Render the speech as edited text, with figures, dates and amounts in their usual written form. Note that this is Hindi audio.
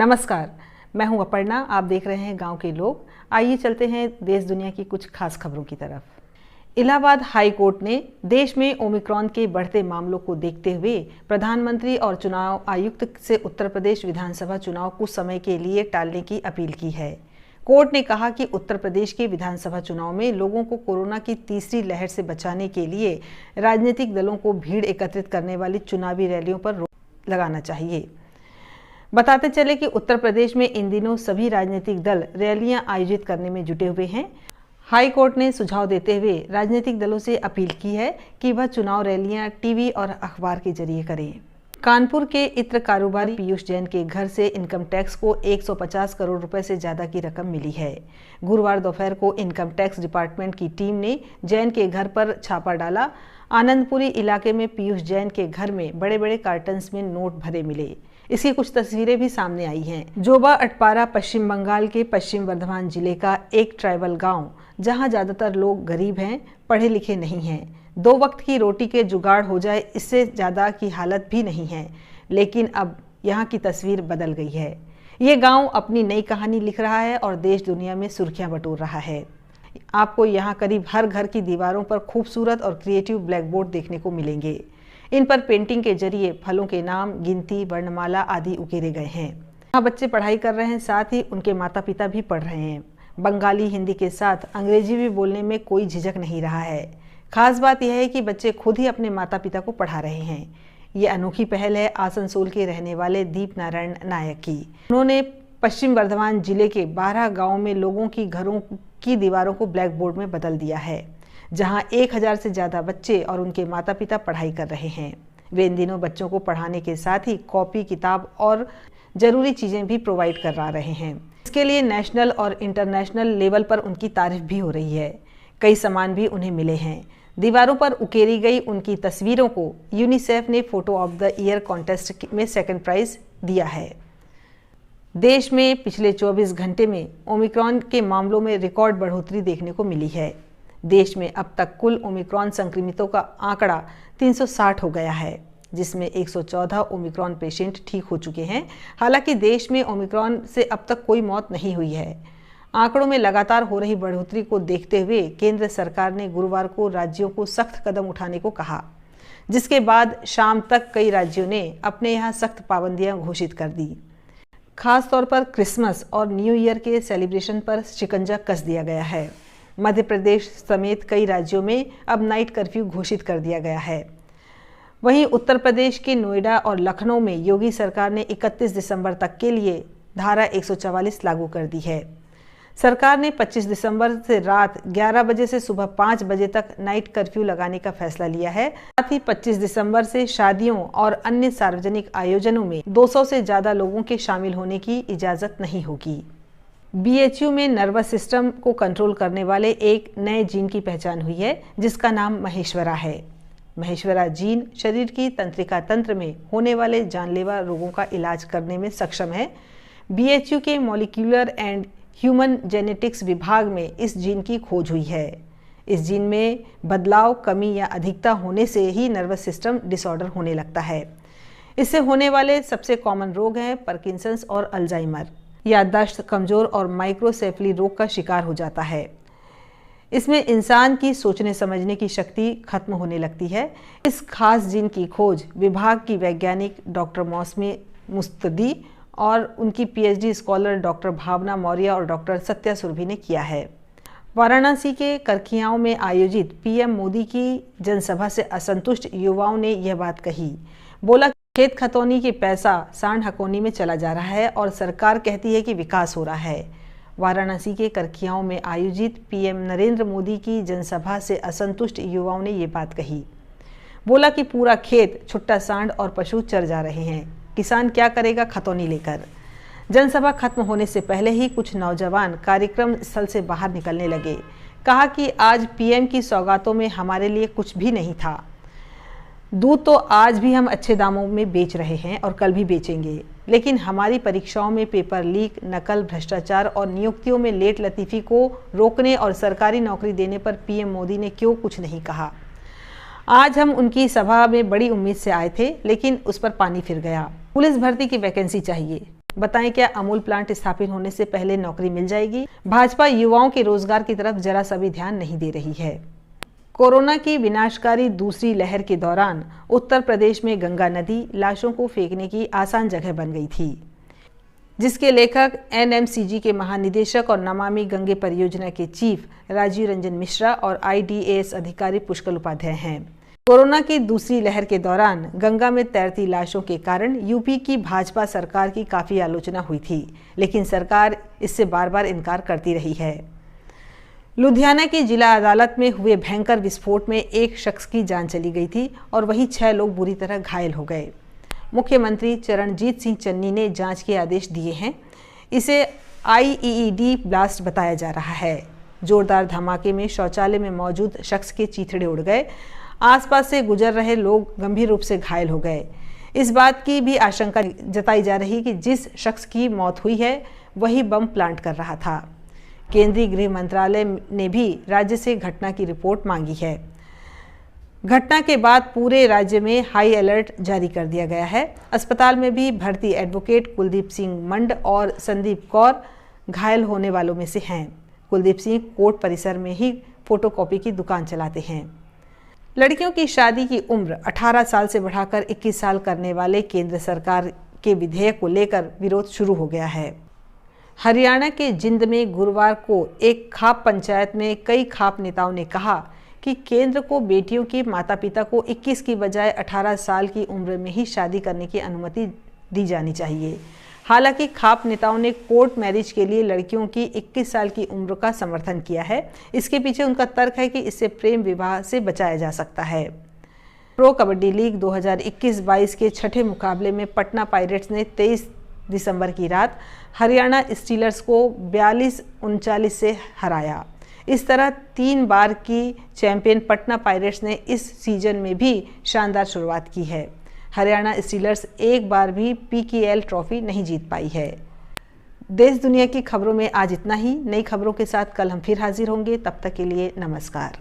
नमस्कार, मैं हूं अपर्णा। आप देख रहे हैं गांव के लोग। आइए चलते हैं देश दुनिया की कुछ खास खबरों की तरफ। इलाहाबाद हाई कोर्ट ने देश में ओमिक्रॉन के बढ़ते मामलों को देखते हुए प्रधानमंत्री और चुनाव आयुक्त से उत्तर प्रदेश विधानसभा चुनाव कुछ समय के लिए टालने की अपील की है। कोर्ट ने कहा कि उत्तर प्रदेश के विधानसभा चुनाव में लोगों को कोरोना की तीसरी लहर से बचाने के लिए राजनीतिक दलों को भीड़ एकत्रित करने वाली चुनावी रैलियों पर रोक लगाना चाहिए। बताते चले कि उत्तर प्रदेश में इन दिनों सभी राजनीतिक दल रैलियां आयोजित करने में जुटे हुए हैं। हाई कोर्ट ने सुझाव देते हुए राजनीतिक दलों से अपील की है कि वह चुनाव रैलियां टीवी और अखबार के जरिए करें। कानपुर के इत्र कारोबारी पीयूष जैन के घर से इनकम टैक्स को 150 करोड़ रुपए से ज्यादा की रकम मिली है। गुरुवार दोपहर को इनकम टैक्स डिपार्टमेंट की टीम ने जैन के घर पर छापा डाला। आनंदपुरी इलाके में पीयूष जैन के घर में बड़े बड़े कार्टन्स में नोट भरे मिले। इसकी कुछ तस्वीरें भी सामने आई हैं। जोबा अटपारा पश्चिम बंगाल के पश्चिम वर्धमान जिले का एक ट्राइबल गांव, जहां ज्यादातर लोग गरीब हैं, पढ़े लिखे नहीं हैं। 2 वक्त की रोटी के जुगाड़ हो जाए, इससे ज़्यादा की हालत भी नहीं है। लेकिन अब यहाँ की तस्वीर बदल गई है। ये गांव अपनी नई कहानी लिख रहा है और देश दुनिया में सुर्खियां बटोर रहा है। आपको यहाँ करीब हर घर की दीवारों पर खूबसूरत और क्रिएटिव ब्लैक बोर्ड देखने को मिलेंगे। इन पर पेंटिंग के जरिए फलों के नाम, गिनती, वर्णमाला आदि उकेरे गए हैं। यहाँ बच्चे पढ़ाई कर रहे हैं, साथ ही उनके माता पिता भी पढ़ रहे हैं। बंगाली, हिंदी के साथ अंग्रेजी भी बोलने में कोई झिझक नहीं रहा है। खास बात यह है कि बच्चे खुद ही अपने माता पिता को पढ़ा रहे हैं। ये अनोखी पहल है आसनसोल के रहने वाले दीप नारायण नायक की। उन्होंने पश्चिम वर्धमान जिले के 12 गाँव में लोगों की घरों की दीवारों को ब्लैक बोर्ड में बदल दिया है, जहां 1000 से ज़्यादा बच्चे और उनके माता पिता पढ़ाई कर रहे हैं। वे इन दिनों बच्चों को पढ़ाने के साथ ही कॉपी, किताब और ज़रूरी चीज़ें भी प्रोवाइड करा रहे हैं। इसके लिए नेशनल और इंटरनेशनल लेवल पर उनकी तारीफ भी हो रही है। कई सम्मान भी उन्हें मिले हैं। दीवारों पर उकेरी गई उनकी तस्वीरों को यूनिसेफ ने photo of the year contest में सेकंड प्राइज दिया है। देश में पिछले 24 घंटे में ओमिक्रॉन के मामलों में रिकॉर्ड बढ़ोतरी देखने को मिली है। देश में अब तक कुल ओमिक्रॉन संक्रमितों का आंकड़ा 360 हो गया है, जिसमें 114 ओमिक्रॉन पेशेंट ठीक हो चुके हैं। हालांकि देश में ओमिक्रॉन से अब तक कोई मौत नहीं हुई है। आंकड़ों में लगातार हो रही बढ़ोतरी को देखते हुए केंद्र सरकार ने गुरुवार को राज्यों को सख्त कदम उठाने को कहा, जिसके बाद शाम तक कई राज्यों ने अपने यहाँ सख्त पाबंदियां घोषित कर दी। खास तौर पर क्रिसमस और न्यू ईयर के सेलिब्रेशन पर शिकंजा कस दिया गया है। मध्य प्रदेश समेत कई राज्यों में अब नाइट कर्फ्यू घोषित कर दिया गया है। वहीं उत्तर प्रदेश के नोएडा और लखनऊ में योगी सरकार ने 31 दिसंबर तक के लिए धारा 144 लागू कर दी है। सरकार ने 25 दिसंबर से रात 11 बजे से सुबह 5 बजे तक नाइट कर्फ्यू लगाने का फैसला लिया है। साथ ही 25 दिसंबर से शादियों और अन्य सार्वजनिक आयोजनों में 200 से ज़्यादा लोगों के शामिल होने की इजाज़त नहीं होगी। बीएचयू में नर्वस सिस्टम को कंट्रोल करने वाले एक नए जीन की पहचान हुई है, जिसका नाम महेश्वरा है। महेश्वरा जीन शरीर की तंत्रिका तंत्र में होने वाले जानलेवा रोगों का इलाज करने में सक्षम है। बीएचयू के मॉलिक्यूलर एंड ह्यूमन जेनेटिक्स विभाग में इस जीन की खोज हुई है। इस जीन में बदलाव, कमी या अधिकता होने से ही नर्वस सिस्टम डिसऑर्डर होने लगता है। इससे होने वाले सबसे कॉमन रोग हैं पार्किंसंस और अल्जाइमर। याददाश्त कमजोर और माइक्रोसेफली रोग का शिकार हो जाता है। इसमें इंसान की सोचने समझने की शक्ति खत्म होने लगती है। इस खास जीन की खोज विभाग की वैज्ञानिक डॉक्टर मौसमी मुस्तदी और उनकी पीएचडी स्कॉलर डॉक्टर भावना मौर्य और डॉक्टर सत्या सुरभि ने किया है। वाराणसी के करखियाओं में आयोजित पीएम मोदी की जनसभा से असंतुष्ट युवाओं ने यह बात कही। बोला, खेत खतौनी के पैसा सांड हकौनी में चला जा रहा है और सरकार कहती है कि विकास हो रहा है। वाराणसी के करखियाओं में आयोजित पीएम नरेंद्र मोदी की जनसभा से असंतुष्ट युवाओं ने ये बात कही। बोला कि पूरा खेत छुट्टा सांड और पशु चर जा रहे हैं, किसान क्या करेगा खतौनी लेकर। जनसभा खत्म होने से पहले ही कुछ नौजवान कार्यक्रम स्थल से बाहर निकलने लगे। कहा कि आज पीएम की सौगातों में हमारे लिए कुछ भी नहीं था। दूध तो आज भी हम अच्छे दामों में बेच रहे हैं और कल भी बेचेंगे, लेकिन हमारी परीक्षाओं में पेपर लीक, नकल, भ्रष्टाचार और नियुक्तियों में लेट लतीफ़ी को रोकने और सरकारी नौकरी देने पर पीएम मोदी ने क्यों कुछ नहीं कहा। आज हम उनकी सभा में बड़ी उम्मीद से आए थे, लेकिन उस पर पानी फिर गया। पुलिस भर्ती की वैकेंसी चाहिए, बताएं क्या अमूल प्लांट स्थापित होने से पहले नौकरी मिल जाएगी? भाजपा युवाओं के रोजगार की तरफ जरा सा भी ध्यान नहीं दे रही है। कोरोना की विनाशकारी दूसरी लहर के दौरान उत्तर प्रदेश में गंगा नदी लाशों को फेंकने की आसान जगह बन गई थी, जिसके लेखक एनएमसीजी के महानिदेशक और नमामि गंगे परियोजना के चीफ राजीव रंजन मिश्रा और IDAS अधिकारी पुष्कर उपाध्याय हैं। कोरोना की दूसरी लहर के दौरान गंगा में तैरती लाशों के कारण यूपी की भाजपा सरकार की काफ़ी आलोचना हुई थी, लेकिन सरकार इससे बार बार इनकार करती रही है। लुधियाना की जिला अदालत में हुए भयंकर विस्फोट में एक शख्स की जान चली गई थी और वहीं 6 लोग बुरी तरह घायल हो गए। मुख्यमंत्री चरणजीत सिंह चन्नी ने जांच के आदेश दिए हैं। इसे IED ब्लास्ट बताया जा रहा है। जोरदार धमाके में शौचालय में मौजूद शख्स के चीथड़े उड़ गए। आसपास से गुजर रहे लोग गंभीर रूप से घायल हो गए। इस बात की भी आशंका जताई जा रही कि जिस शख्स की मौत हुई है वही बम प्लांट कर रहा था। केंद्रीय गृह मंत्रालय ने भी राज्य से घटना की रिपोर्ट मांगी है। घटना के बाद पूरे राज्य में हाई अलर्ट जारी कर दिया गया है। अस्पताल में भी भर्ती एडवोकेट कुलदीप सिंह मंड और संदीप कौर घायल होने वालों में से हैं। कुलदीप सिंह कोर्ट परिसर में ही फोटोकॉपी की दुकान चलाते हैं। लड़कियों की शादी की उम्र 18 साल से बढ़ाकर 21 साल करने वाले केंद्र सरकार के विधेयक को लेकर विरोध शुरू हो गया है। हरियाणा के जिंद में गुरुवार को एक खाप पंचायत में कई खाप नेताओं ने कहा कि केंद्र को बेटियों के माता पिता को 21 की बजाय 18 साल की उम्र में ही शादी करने की अनुमति दी जानी चाहिए। हालांकि खाप नेताओं ने कोर्ट मैरिज के लिए लड़कियों की 21 साल की उम्र का समर्थन किया है। इसके पीछे उनका तर्क है कि इससे प्रेम विवाह से बचाया जा सकता है। प्रो कबड्डी लीग 2021-22 के छठे मुकाबले में पटना पायरेट्स ने 23 दिसंबर की रात हरियाणा स्टीलर्स को 42-39 से हराया। इस तरह 3 बार की चैंपियन पटना पायरेट्स ने इस सीजन में भी शानदार शुरुआत की है। हरियाणा स्टीलर्स एक बार भी PKL ट्रॉफी नहीं जीत पाई है। देश दुनिया की खबरों में आज इतना ही। नई खबरों के साथ कल हम फिर हाजिर होंगे। तब तक के लिए नमस्कार।